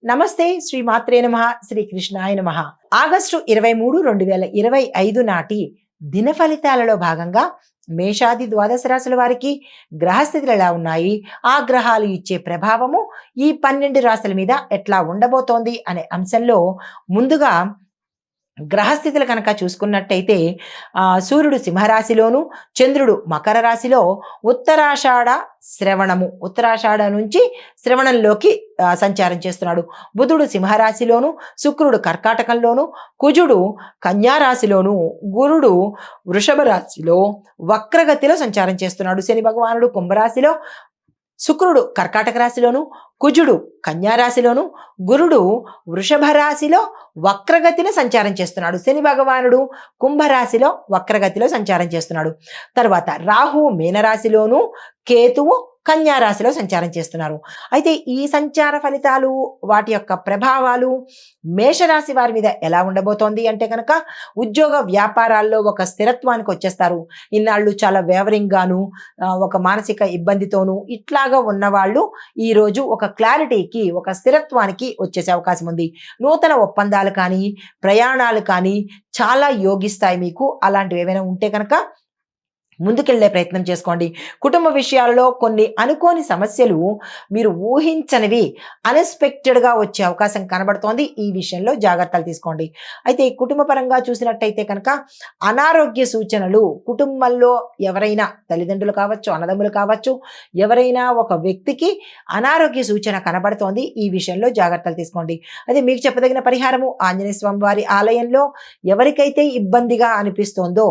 నమస్తే శ్రీ మాత్రే నమః శ్రీ కృష్ణాయ నమః. ఆగస్టు 23, 2025 నాటి దిన ఫలితాలలో భాగంగా మేషాది ద్వాదశ రాశుల వారికి గ్రహస్థితులు ఎలా ఉన్నాయి, ఆ గ్రహాలు ఇచ్చే ప్రభావము ఈ 12 రాశుల మీద ఎట్లా ఉండబోతోంది అనే అంశంలో ముందుగా గ్రహస్థితులు కనుక చూసుకున్నట్టయితే సూర్యుడు సింహరాశిలోను, చంద్రుడు మకర రాశిలో ఉత్తరాషాఢ నుంచి శ్రవణంలోకి సంచారం చేస్తున్నాడు. బుధుడు సింహరాశిలోను, శుక్రుడు కర్కాటకంలోను, కుజుడు కన్యా రాశిలోను, గురుడు వృషభ రాశిలో వక్రగతిలో సంచారం చేస్తున్నాడు. శని భగవానుడు కుంభరాశిలో, శుక్రుడు కర్కాటక రాశిలోను, కుజుడు కన్యా రాశిలోను, గురుడు వృషభ రాశిలో వక్రగతిలో సంచారం చేస్తున్నాడు. శని భగవానుడు కుంభరాశిలో వక్రగతిలో సంచారం చేస్తున్నాడు. తర్వాత రాహు మీనరాశిలోను, కేతువు కన్యా రాశిలో సంచారం చేస్తున్నారు. అయితే ఈ సంచార ఫలితాలు, వాటి యొక్క ప్రభావాలు మేషరాశి వారి మీద ఎలా ఉండబోతోంది అంటే కనుక ఉద్యోగ వ్యాపారాల్లో ఒక స్థిరత్వానికి వచ్చేస్తారు. ఇన్నాళ్ళు చాలా వేవరింగ్ గాను, ఒక మానసిక ఇబ్బందితోనూ ఇట్లాగా ఉన్నవాళ్ళు ఈరోజు ఒక క్లారిటీకి, ఒక స్థిరత్వానికి వచ్చేసే అవకాశం ఉంది. నూతన ఒప్పందాలు కానీ, ప్రయాణాలు కానీ చాలా యోగిస్తాయి. మీకు అలాంటివి ఏమైనా ఉంటే కనుక ముందుకెళ్లే ప్రయత్నం చేసుకోండి. కుటుంబ విషయాలలో కొన్ని అనుకోని సమస్యలు, మీరు ఊహించనివి అన్ఎక్స్పెక్టెడ్గా వచ్చే అవకాశం కనబడుతోంది. ఈ విషయంలో జాగ్రత్తలు తీసుకోండి. అయితే కుటుంబ పరంగా చూసినట్టయితే కనుక అనారోగ్య సూచనలు, కుటుంబంలో ఎవరైనా తల్లిదండ్రులు కావచ్చు, అన్నదమ్ములు కావచ్చు, ఎవరైనా ఒక వ్యక్తికి అనారోగ్య సూచన కనబడుతోంది. ఈ విషయంలో జాగ్రత్తలు తీసుకోండి. అదే మీకు చెప్పదగిన పరిహారము, ఆంజనేయ స్వామి వారి ఆలయంలో ఎవరికైతే ఇబ్బందిగా అనిపిస్తోందో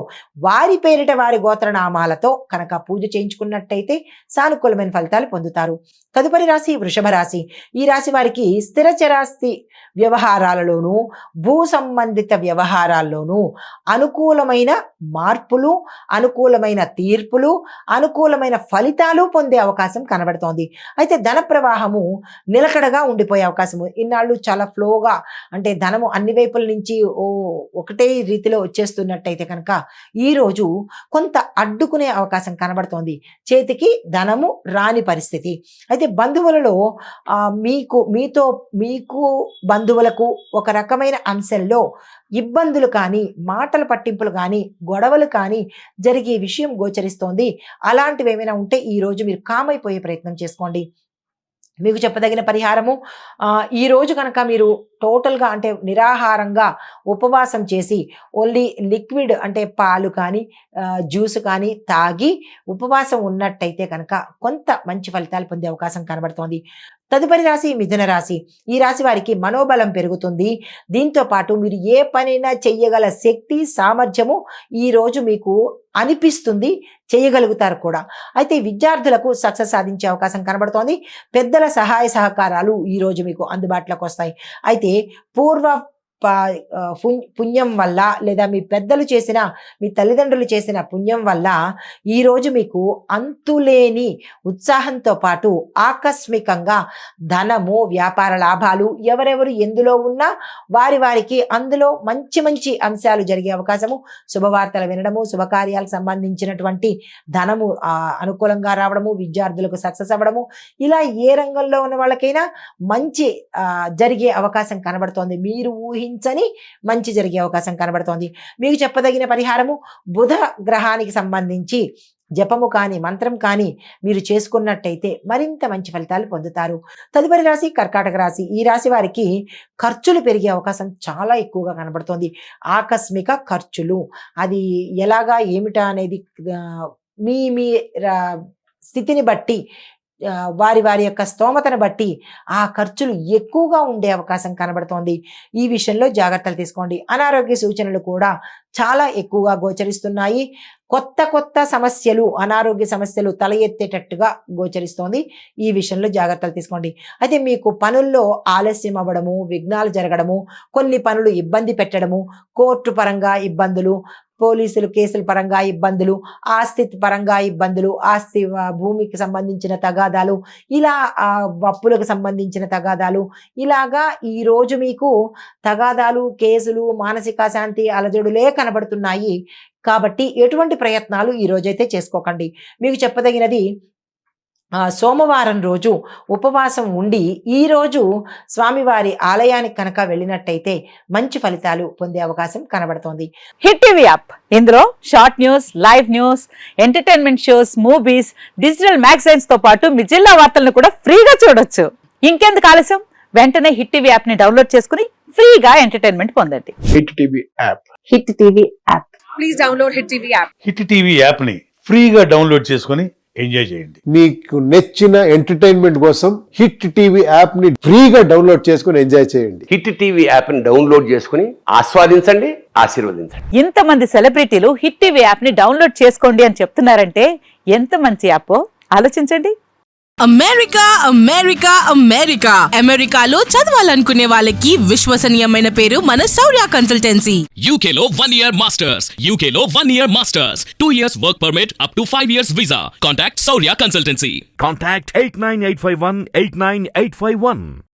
వారి పేరిట వారి గోత్ర నామాలతో కనుక పూజ చేయించుకున్నట్టయితే సానుకూలమైన ఫలితాలు పొందుతారు. తదుపరి రాశి వృషభ రాశి. ఈ రాశి వారికి స్థిర చరాస్తి వ్యవహారాలలోనూ, భూ సంబంధిత వ్యవహారాల్లోనూ అనుకూలమైన మార్పులు, అనుకూలమైన తీర్పులు, అనుకూలమైన ఫలితాలు పొందే అవకాశం కనబడుతోంది. అయితే ధన ప్రవాహము నిలకడగా ఉండిపోయే అవకాశము, ఇన్నాళ్ళు చాలా ఫ్లోగా, అంటే ధనము అన్ని వైపుల నుంచి ఒకటే రీతిలో వచ్చేస్తున్నట్టయితే కనుక ఈరోజు కొంత అడ్డుకునే అవకాశం కనబడుతోంది. చేతికి ధనము రాని పరిస్థితి. అయితే బంధువులలో మీకు బంధువులకు ఒక రకమైన అంశంలో ఇబ్బందులు కానీ, మాటల పట్టింపులు కానీ, గొడవలు కానీ జరిగే విషయం గోచరిస్తోంది. అలాంటివి ఏమైనా ఉంటే ఈరోజు మీరు కామైపోయే ప్రయత్నం చేసుకోండి. మీకు చెప్పదగిన పరిహారము, ఈరోజు కనుక మీరు టోటల్గా, అంటే నిరాహారంగా ఉపవాసం చేసి ఓన్లీ లిక్విడ్, అంటే పాలు కానీ జ్యూస్ కానీ తాగి ఉపవాసం ఉన్నట్టయితే కనుక కొంత మంచి ఫలితాలు పొందే అవకాశం కనబడుతోంది. తదుపరి రాశి మిథున రాశి. ఈ రాశి వారికి మనోబలం పెరుగుతుంది. దీంతో పాటు మీరు ఏ పనైనా చెయ్యగల శక్తి, సామర్థ్యము ఈరోజు మీకు అనిపిస్తుంది, చేయగలుగుతారు కూడా. అయితే విద్యార్థులకు సక్సెస్ సాధించే అవకాశం కనబడుతోంది. పెద్దల సహాయ సహకారాలు ఈరోజు మీకు అందుబాటులోకి వస్తాయి. అయితే పుణ్యం వల్ల, లేదా మీ పెద్దలు చేసిన, మీ తల్లిదండ్రులు చేసిన పుణ్యం వల్ల ఈరోజు మీకు అంతులేని ఉత్సాహంతో పాటు ఆకస్మికంగా ధనము, వ్యాపార లాభాలు, ఎవరెవరు ఎందులో ఉన్నా వారికి అందులో మంచి మంచి అంశాలు జరిగే అవకాశము, శుభవార్తలు వినడము, శుభకార్యాలకు సంబంధించినటువంటి ధనము అనుకూలంగా రావడము, విద్యార్థులకు సక్సెస్ అవ్వడము, ఇలా ఏ రంగంలో ఉన్న వాళ్ళకైనా మంచి జరిగే అవకాశం కనబడుతోంది. మీరు ఊహించని మంచి జరిగే అవకాశం కనబడుతోంది. మీకు చెప్పదగిన పరిహారము, బుధ గ్రహానికి సంబంధించి జపము కానీ, మంత్రం కానీ మీరు చేసుకున్నట్టయితే మరింత మంచి ఫలితాలు పొందుతారు. తదుపరి రాశి కర్కాటక రాశి. ఈ రాశి వారికి ఖర్చులు పెరిగే అవకాశం చాలా ఎక్కువగా కనబడుతోంది. ఆకస్మిక ఖర్చులు, అది ఎలాగా ఏమిటా అనేది మీ మీ స్థితిని బట్టి, వారి యొక్క స్తోమతను బట్టి ఆ ఖర్చులు ఎక్కువగా ఉండే అవకాశం కనబడుతోంది. ఈ విషయంలో జాగ్రత్తలు తీసుకోండి. అనారోగ్య సూచనలు కూడా చాలా ఎక్కువగా గోచరిస్తున్నాయి. కొత్త సమస్యలు, అనారోగ్య సమస్యలు తల ఎత్తేటట్టుగా గోచరిస్తోంది. ఈ విషయంలో జాగ్రత్తలు తీసుకోండి. అయితే మీకు పనుల్లో ఆలస్యం అవ్వడము, విఘ్నాలు జరగడము, కొన్ని పనులు ఇబ్బంది పెట్టడము, కోర్టు పరంగా ఇబ్బందులు, పోలీసులు కేసుల పరంగా ఇబ్బందులు, ఆస్తి పరంగా ఇబ్బందులు, భూమికి సంబంధించిన తగాదాలు, ఇలా అప్పులకు సంబంధించిన తగాదాలు, ఇలాగా ఈరోజు మీకు తగాదాలు, కేసులు, మానసిక శాంతి అలజడులే కనబడుతున్నాయి. కాబట్టి ఎటువంటి ప్రయత్నాలు ఈ రోజైతే చేసుకోకండి. మీకు చెప్పదగినది, సోమవారం రోజు ఉపవాసం ఉండి ఈరోజు స్వామివారి ఆలయానికి కనుక వెళ్ళినట్టయితే మంచి ఫలితాలు పొందే అవకాశం కనబడుతోంది. హిట్ టీవీ యాప్, ఇందులో short news, live news, entertainment shows, movies, digital magazines తో పాటు మీ జిల్లా వార్తలను కూడా ఫ్రీగా చూడొచ్చు. ఇంకెందుకు ఆలస్యం, వెంటనే హిట్ టీవీ యాప్ ని డౌన్లోడ్ చేసుకుని ఫ్రీగా ఎంటర్టైన్మెంట్ పొందండి. Hit TV app. Hit TV app. Please download hit TV app. Hit TV app ని ఫ్రీగా డౌన్లోడ్ చేసుకొని ఎంజాయ్ చేయండి. మీకు నచ్చిన ఎంటర్టైన్మెంట్ కోసం హిట్ టీవీ యాప్ ని ఫ్రీగా డౌన్లోడ్ చేసుకొని ఎంజాయ్ చేయండి. హిట్ టీవీ యాప్ ని డౌన్లోడ్ చేసుకుని ఆస్వాదించండి, ఆశీర్వదించండి. ఇంతమంది సెలబ్రిటీలు హిట్ టీవీ యాప్ ని డౌన్లోడ్ చేసుకోండి అని చెప్తున్నారంటే ఎంత మంచి యాప్ ఆలోచించండి. అమెరికా అమెరికా అమెరికా అమెరికాలో చదవాలనుకునే వాళ్ళకి విశ్వసనీయమైన పేరు మన శౌర్య కన్సల్టెన్సీ. UK లో 1 year masters, UK లో 1 year masters, 2 years work permit up to 5 years visa. Contact Saurya Consultancy. Contact 89851 89851.